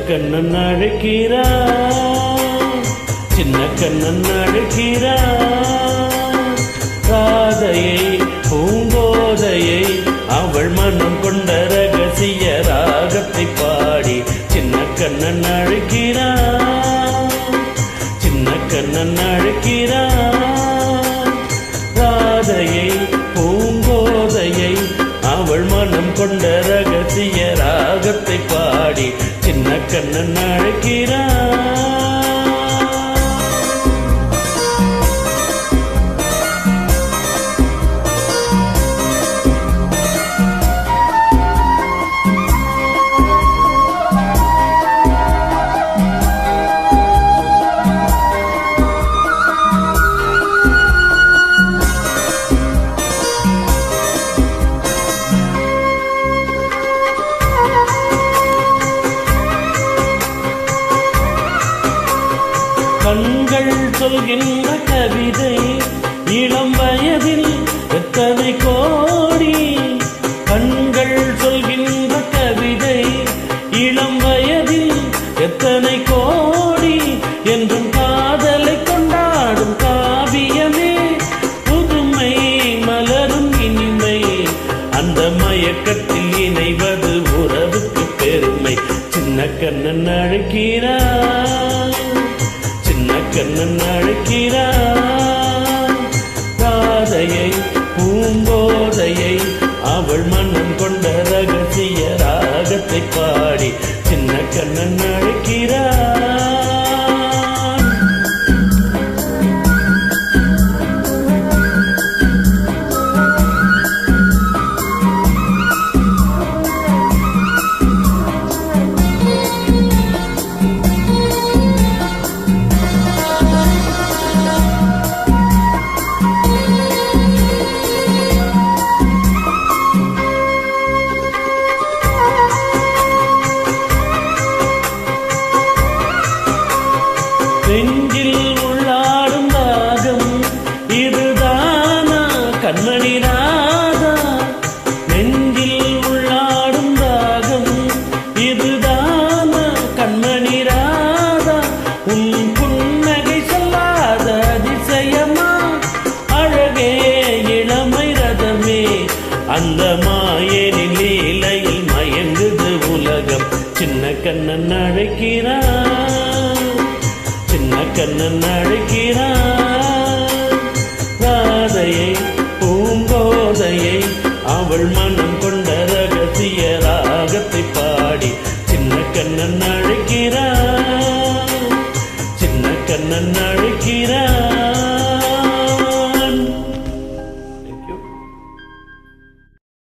கண்ணன் அழைக்கிறான், சின்ன கண்ணன் அழைக்கிறான். ராதையை பூங்கோதையை அவள் மனம் கொண்ட ரகசிய ராகத்தை பாடி சின்ன கண்ணன் அழைக்கிறான், சின்ன கண்ணன் அழைக்கிறான். ராதையை பூங்கோதையை அவள் மனம் கொண்ட ரகசிய ராகத்தை பாடி சின்ன கண்ணன் அழைக்கிறான். கண்கள் சொல்கின்ற கவிதை இளம் வயதில் எத்தனை கோடி. கண்கள் சொல்கின்ற கவிதை இளம் வயதில் எத்தனை கோடி. என்றும் காதலை கொண்டாடும் காவியமே புதுமை மலரும் இனிமை. அந்த மயக்கத்தில் இணைவது உறவுக்கு பெருமை. சின்ன கண்ணன் அழைக்கிறான், கண்ணன் அழைக்கிறான். ராதையை பூங்கோதையை அவள் மனம் கொண்ட ரகசிய ராகத்தை பாடி சின்ன கண்ணன் அழைக்கிறான். நெஞ்சில் உள்ளாடும் ராகம் இதுதானா கண்மணி ராதா. நெஞ்சில் உள்ளாடும் ராகம் இதுதானா கண்மணி ராதா. உன் புன்னகை சொல்லாத அதிசயமா அழகே இளமை ரதமே. அந்த மாயனின் லீலையில் மயங்குது உலகம். சின்ன கண்ணன் அழைக்கிறான், சின்ன கண்ணன் அழைக்கிறான். ராதையை பூங்கோதையை அவள் மனம்